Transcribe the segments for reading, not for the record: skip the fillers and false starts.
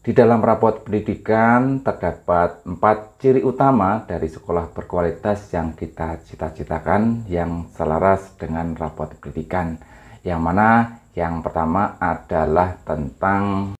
Di dalam rapot pendidikan terdapat 4 ciri utama dari sekolah berkualitas yang kita cita-citakan yang selaras dengan rapot pendidikan. Yang mana yang pertama adalah tentang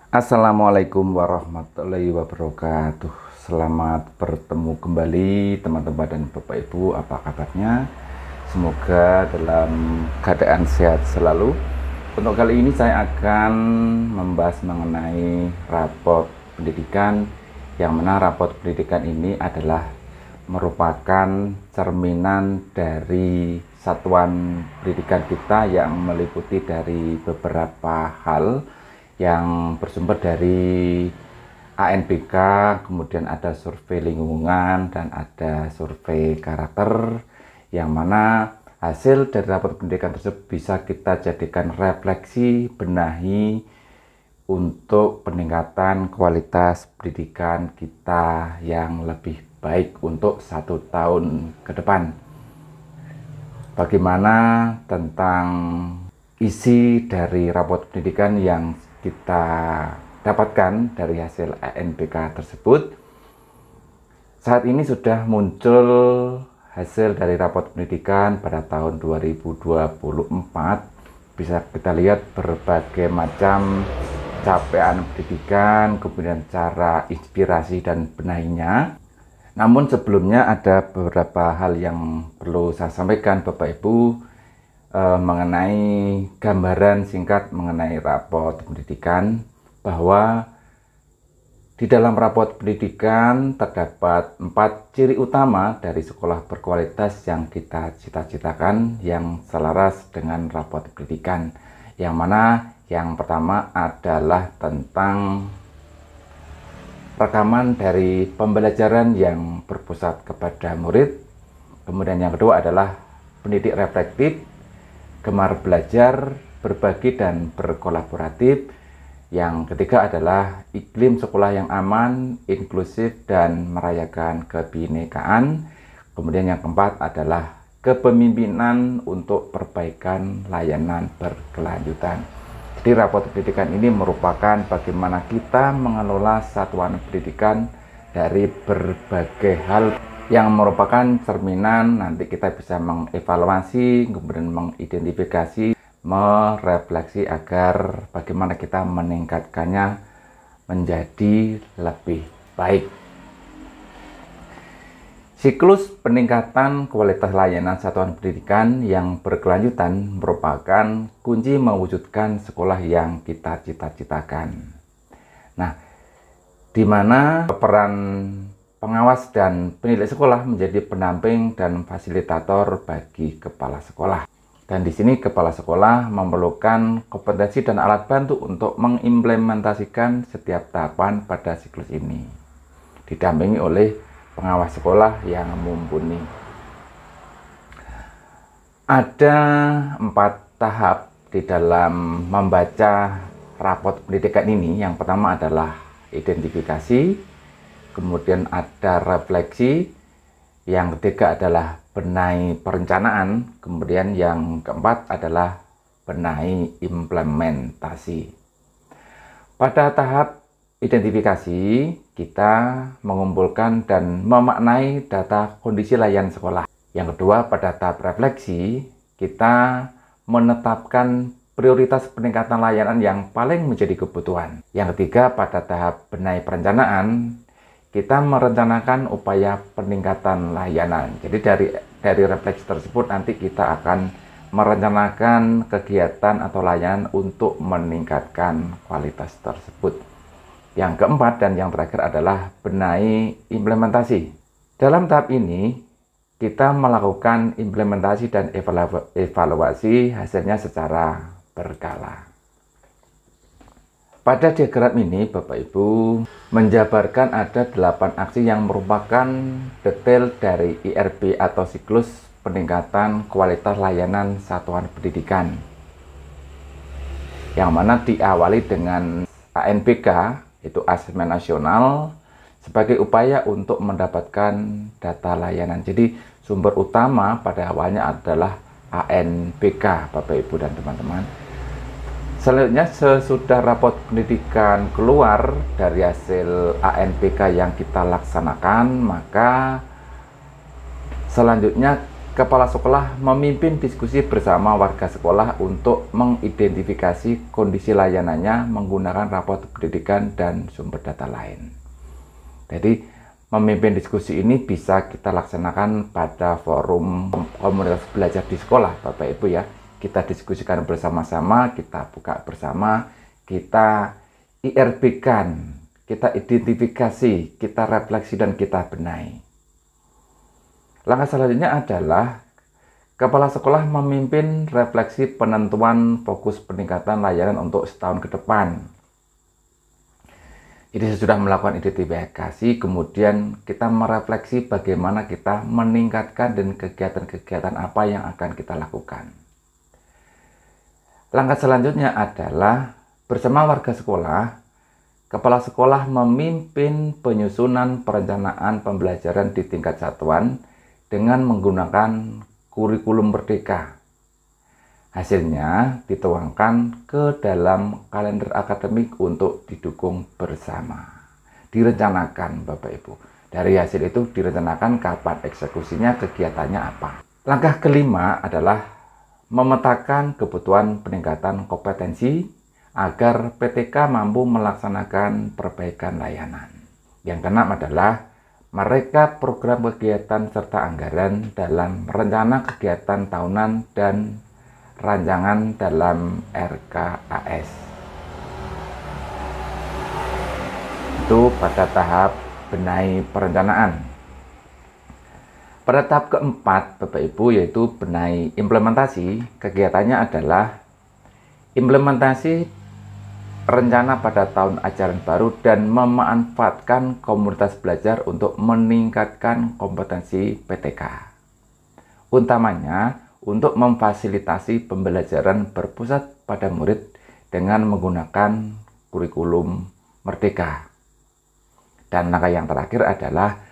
Assalamualaikum warahmatullahi wabarakatuh. Selamat bertemu kembali teman-teman dan Bapak Ibu, apa kabarnya? Semoga dalam keadaan sehat selalu. Untuk kali ini saya akan membahas mengenai rapot pendidikan, yang mana rapot pendidikan ini adalah merupakan cerminan dari satuan pendidikan kita yang meliputi dari beberapa hal yang bersumber dari ANBK, kemudian ada survei lingkungan dan ada survei karakter, yang mana hasil dari rapot pendidikan tersebut bisa kita jadikan refleksi benahi untuk peningkatan kualitas pendidikan kita yang lebih baik untuk 1 tahun ke depan. Bagaimana tentang isi dari rapot pendidikan yang kita dapatkan dari hasil ANBK tersebut? Saat ini sudah muncul hasil dari rapot pendidikan pada tahun 2024. Bisa kita lihat berbagai macam capaian pendidikan, kemudian cara inspirasi dan benahinya. Namun sebelumnya ada beberapa hal yang perlu saya sampaikan Bapak Ibu mengenai gambaran singkat mengenai rapot pendidikan, bahwa di dalam rapot pendidikan terdapat 4 ciri utama dari sekolah berkualitas yang kita cita-citakan yang selaras dengan rapot pendidikan, yang mana yang pertama adalah tentang rekaman dari pembelajaran yang berpusat kepada murid. Kemudian yang kedua adalah pendidik reflektif, gemar belajar, berbagi dan berkolaboratif. Yang ketiga adalah iklim sekolah yang aman, inklusif, dan merayakan kebinekaan. Kemudian yang keempat adalah kepemimpinan untuk perbaikan layanan berkelanjutan. Jadi rapot pendidikan ini merupakan bagaimana kita mengelola satuan pendidikan dari berbagai hal yang merupakan cerminan. Nanti kita bisa mengevaluasi, kemudian mengidentifikasi, merefleksi agar bagaimana kita meningkatkannya menjadi lebih baik. Siklus peningkatan kualitas layanan satuan pendidikan yang berkelanjutan merupakan kunci mewujudkan sekolah yang kita cita-citakan. Nah, di mana peran pengawas dan penilai sekolah menjadi pendamping dan fasilitator bagi kepala sekolah. Dan di sini kepala sekolah memerlukan kompetensi dan alat bantu untuk mengimplementasikan setiap tahapan pada siklus ini, didampingi oleh pengawas sekolah yang mumpuni. Ada 4 tahap di dalam membaca rapot pendidikan ini. Yang pertama adalah identifikasi, kemudian ada refleksi, yang ketiga adalah benahi perencanaan, kemudian yang keempat adalah benahi implementasi. Pada tahap identifikasi, kita mengumpulkan dan memaknai data kondisi layanan sekolah. Yang kedua, pada tahap refleksi, kita menetapkan prioritas peningkatan layanan yang paling menjadi kebutuhan. Yang ketiga, pada tahap benahi perencanaan, kita merencanakan upaya peningkatan layanan. Jadi dari refleksi tersebut nanti kita akan merencanakan kegiatan atau layanan untuk meningkatkan kualitas tersebut. Yang keempat dan yang terakhir adalah benahi implementasi. Dalam tahap ini kita melakukan implementasi dan evaluasi hasilnya secara berkala. Pada diagram ini Bapak Ibu menjabarkan ada 8 aksi yang merupakan detail dari IRP atau siklus peningkatan kualitas layanan satuan pendidikan, yang mana diawali dengan ANBK, itu asesmen nasional, sebagai upaya untuk mendapatkan data layanan. Jadi sumber utama pada awalnya adalah ANPK, Bapak Ibu dan teman-teman. Selanjutnya, sesudah rapot pendidikan keluar dari hasil ANPK yang kita laksanakan, maka selanjutnya kepala sekolah memimpin diskusi bersama warga sekolah untuk mengidentifikasi kondisi layanannya menggunakan rapot pendidikan dan sumber data lain. Jadi, memimpin diskusi ini bisa kita laksanakan pada forum komunitas belajar di sekolah, Bapak Ibu ya. Kita diskusikan bersama-sama, kita buka bersama, kita IRB-kan, kita identifikasi, kita refleksi, dan kita benahi. Langkah selanjutnya adalah kepala sekolah memimpin refleksi penentuan fokus peningkatan layanan untuk setahun ke depan. Jadi sudah melakukan identifikasi, kemudian kita merefleksi bagaimana kita meningkatkan dan kegiatan-kegiatan apa yang akan kita lakukan. Langkah selanjutnya adalah bersama warga sekolah, kepala sekolah memimpin penyusunan perencanaan pembelajaran di tingkat satuan dengan menggunakan kurikulum merdeka. Hasilnya dituangkan ke dalam kalender akademik untuk didukung bersama. Direncanakan, Bapak Ibu. Dari hasil itu direncanakan kapan eksekusinya, kegiatannya apa. Langkah kelima adalah memetakan kebutuhan peningkatan kompetensi agar PTK mampu melaksanakan perbaikan layanan. Yang keenam adalah mereka program kegiatan serta anggaran dalam rencana kegiatan tahunan dan rancangan dalam RKAS. Itu pada tahap benahi perencanaan. Pada tahap keempat, Bapak Ibu, yaitu benahi implementasi, kegiatannya adalah implementasi rencana pada tahun ajaran baru dan memanfaatkan komunitas belajar untuk meningkatkan kompetensi PTK. Utamanya untuk memfasilitasi pembelajaran berpusat pada murid dengan menggunakan kurikulum merdeka. Dan langkah yang terakhir adalah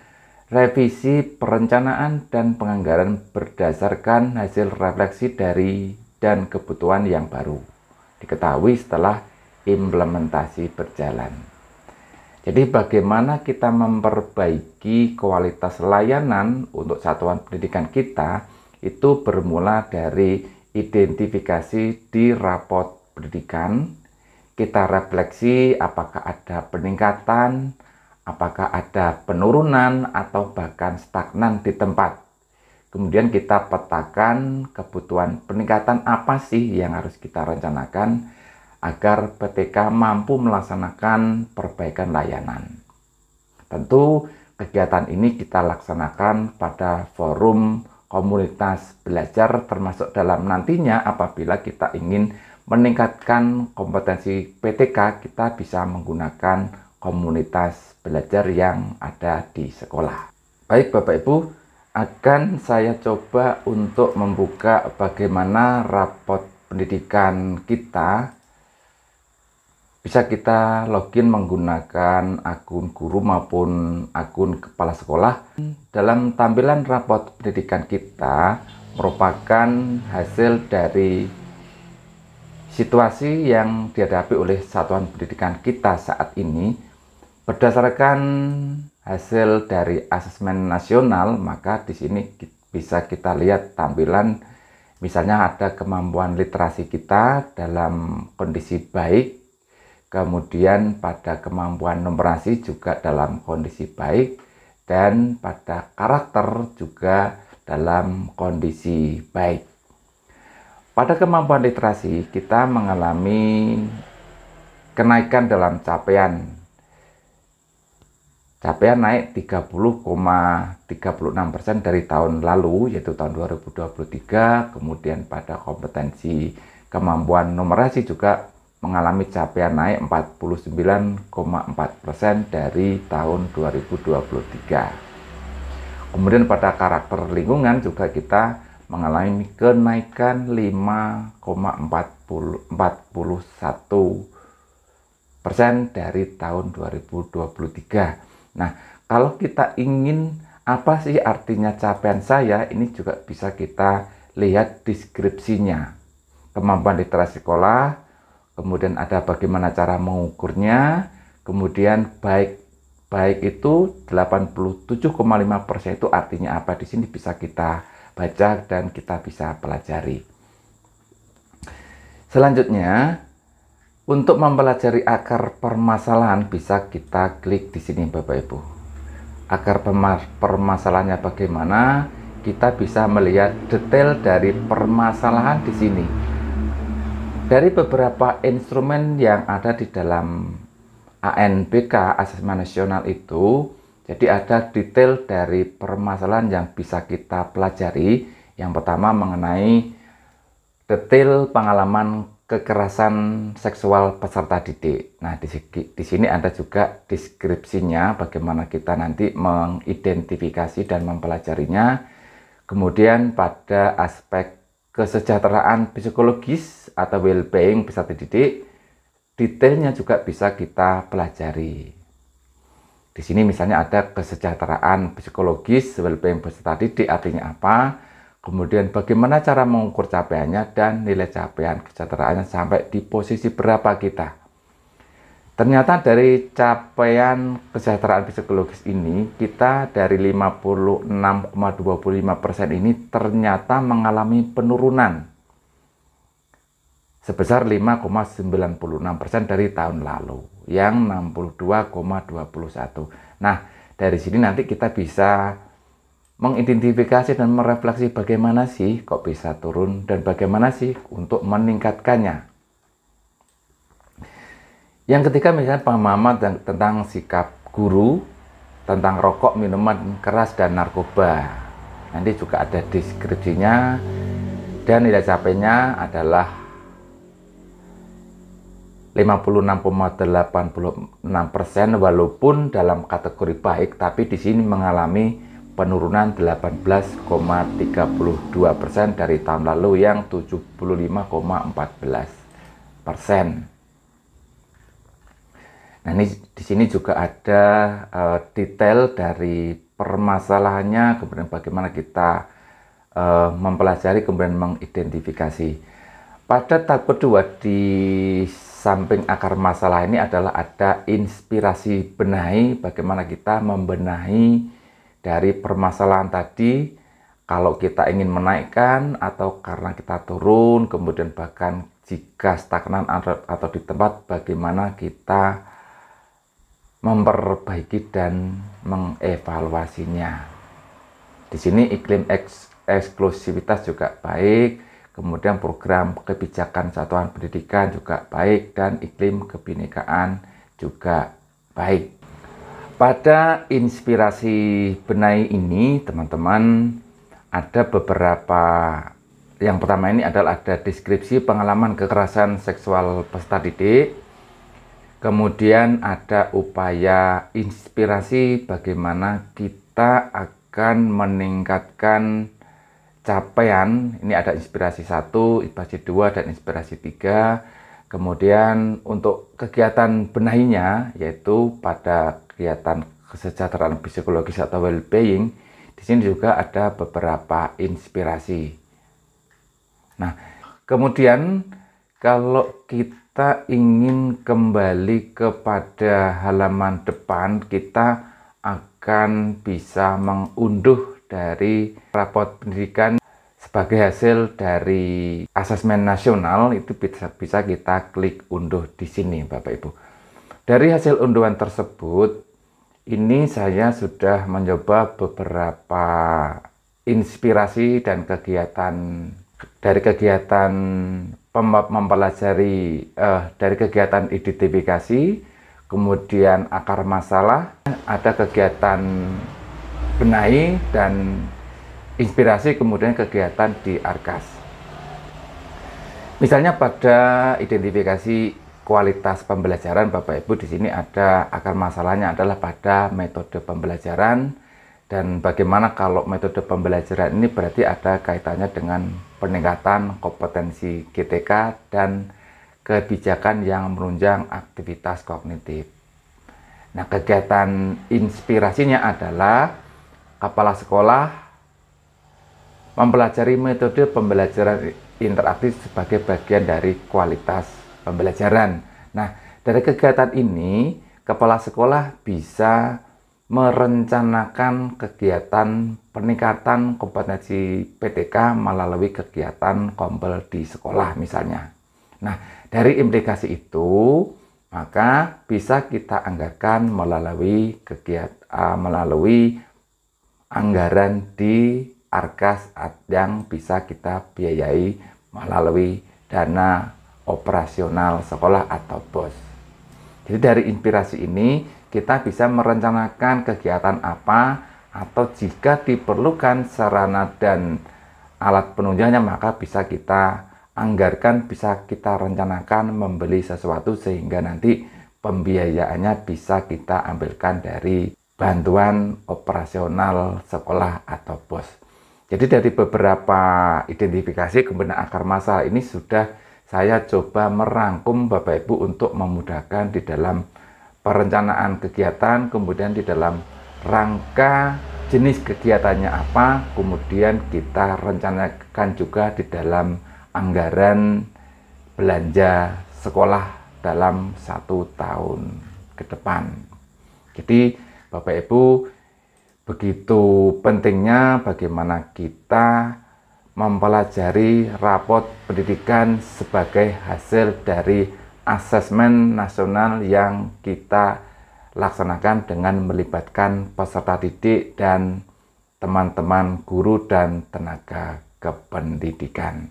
revisi perencanaan dan penganggaran berdasarkan hasil refleksi dari dan kebutuhan yang baru diketahui setelah implementasi berjalan. Jadi bagaimana kita memperbaiki kualitas layanan untuk satuan pendidikan kita itu bermula dari identifikasi di rapot pendidikan. Kita refleksi apakah ada peningkatan, apakah ada penurunan atau bahkan stagnan di tempat. Kemudian kita petakan kebutuhan peningkatan apa sih yang harus kita rencanakan agar PTK mampu melaksanakan perbaikan layanan. Tentu kegiatan ini kita laksanakan pada forum komunitas belajar, termasuk dalam nantinya apabila kita ingin meningkatkan kompetensi PTK, kita bisa menggunakan komunitas belajar yang ada di sekolah. Baik Bapak Ibu, akan saya coba untuk membuka bagaimana rapot pendidikan kita. Bisa kita login menggunakan akun guru maupun akun kepala sekolah. Dalam tampilan rapot pendidikan kita merupakan hasil dari situasi yang dihadapi oleh satuan pendidikan kita saat ini. Berdasarkan hasil dari asesmen nasional, maka di sini bisa kita lihat tampilan, misalnya ada kemampuan literasi kita dalam kondisi baik, kemudian pada kemampuan numerasi juga dalam kondisi baik, dan pada karakter juga dalam kondisi baik. Pada kemampuan literasi kita mengalami kenaikan dalam capaian naik 30,36% dari tahun lalu, yaitu tahun 2023. Kemudian pada kompetensi kemampuan numerasi juga mengalami capaian naik 49,4% dari tahun 2023. Kemudian pada karakter lingkungan juga kita mengalami kenaikan 5,41% dari tahun 2023. Nah, kalau kita ingin apa sih artinya capaian saya, ini juga bisa kita lihat deskripsinya. Kemampuan literasi sekolah, kemudian ada bagaimana cara mengukurnya, kemudian baik itu 87,5% itu artinya apa, di sini bisa kita baca dan kita bisa pelajari. Selanjutnya, untuk mempelajari akar permasalahan bisa kita klik di sini Bapak Ibu. Akar permasalahannya bagaimana? Kita bisa melihat detail dari permasalahan di sini. Dari beberapa instrumen yang ada di dalam ANBK, Asesmen Nasional itu, jadi ada detail dari permasalahan yang bisa kita pelajari. Yang pertama mengenai detail pengalaman kekerasan seksual peserta didik. Nah, di sini ada juga deskripsinya bagaimana kita nanti mengidentifikasi dan mempelajarinya. Kemudian pada aspek kesejahteraan psikologis atau well-being peserta didik, detailnya juga bisa kita pelajari. Di sini misalnya ada kesejahteraan psikologis, well-being peserta didik artinya apa? Kemudian bagaimana cara mengukur capaiannya dan nilai capaian kesejahteraannya sampai di posisi berapa kita. Ternyata dari capaian kesejahteraan psikologis ini, kita dari 56,25% ini ternyata mengalami penurunan sebesar 5,96% dari tahun lalu, yang 62,21. Nah, dari sini nanti kita bisa mengidentifikasi dan merefleksi bagaimana sih kok bisa turun dan bagaimana sih untuk meningkatkannya. Yang ketiga misalnya pemahaman tentang sikap guru, tentang rokok, minuman keras, dan narkoba. Nanti juga ada deskripsinya dan nilai capainya adalah 56,86% walaupun dalam kategori baik, tapi di sini mengalami penurunan 18,32% dari tahun lalu yang 75,14%. Nah, ini di sini juga ada detail dari permasalahannya, kemudian bagaimana kita mempelajari, kemudian mengidentifikasi. Pada tahap kedua di samping akar masalah ini adalah ada inspirasi benahi, bagaimana kita membenahi dari permasalahan tadi. Kalau kita ingin menaikkan atau karena kita turun, kemudian bahkan jika stagnan atau di tempat, bagaimana kita memperbaiki dan mengevaluasinya. Di sini iklim eksklusivitas juga baik, kemudian program kebijakan satuan pendidikan juga baik, dan iklim kebinekaan juga baik. Pada inspirasi benahi ini, teman-teman, ada beberapa. Yang pertama ini adalah ada deskripsi pengalaman kekerasan seksual peserta didik. Kemudian ada upaya inspirasi bagaimana kita akan meningkatkan capaian. Ini ada inspirasi 1, inspirasi 2, dan inspirasi 3. Kemudian untuk kegiatan benahinya, yaitu pada kegiatan kesejahteraan psikologis atau well-being, di sini juga ada beberapa inspirasi. Nah, kemudian kalau kita ingin kembali kepada halaman depan, kita akan bisa mengunduh dari rapot pendidikan sebagai hasil dari asesmen nasional. Itu bisa kita klik unduh di sini, Bapak Ibu. Dari hasil unduhan tersebut, ini saya sudah mencoba beberapa inspirasi dan kegiatan dari kegiatan mempelajari dari kegiatan identifikasi, kemudian akar masalah, ada kegiatan benahi dan inspirasi, kemudian kegiatan di Arkas. Misalnya pada identifikasi kualitas pembelajaran, Bapak Ibu, di sini ada akar masalahnya adalah pada metode pembelajaran, dan bagaimana kalau metode pembelajaran ini berarti ada kaitannya dengan peningkatan kompetensi GTK dan kebijakan yang menunjang aktivitas kognitif. Nah, kegiatan inspirasinya adalah kepala sekolah mempelajari metode pembelajaran interaktif sebagai bagian dari kualitas pembelajaran. Nah, dari kegiatan ini, kepala sekolah bisa merencanakan kegiatan peningkatan kompetensi PTK melalui kegiatan kompel di sekolah misalnya. Nah, dari implikasi itu, maka bisa kita anggarkan melalui melalui anggaran di Arkas yang bisa kita biayai melalui dana operasional sekolah atau BOS. Jadi dari inspirasi ini kita bisa merencanakan kegiatan apa, atau jika diperlukan sarana dan alat penunjangnya maka bisa kita anggarkan, bisa kita rencanakan membeli sesuatu sehingga nanti pembiayaannya bisa kita ambilkan dari bantuan operasional sekolah atau BOS. Jadi dari beberapa identifikasi kemudian akar masalah ini sudah saya coba merangkum Bapak Ibu untuk memudahkan di dalam perencanaan kegiatan, kemudian di dalam rangka jenis kegiatannya apa, kemudian kita rencanakan juga di dalam anggaran belanja sekolah dalam 1 tahun ke depan. Jadi Bapak Ibu, begitu pentingnya bagaimana kita mempelajari rapot pendidikan sebagai hasil dari asesmen nasional yang kita laksanakan dengan melibatkan peserta didik dan teman-teman guru dan tenaga kependidikan.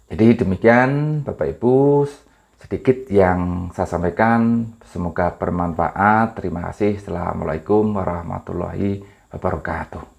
Jadi demikian Bapak Ibu, sedikit yang saya sampaikan, semoga bermanfaat. Terima kasih. Assalamualaikum warahmatullahi wabarakatuh.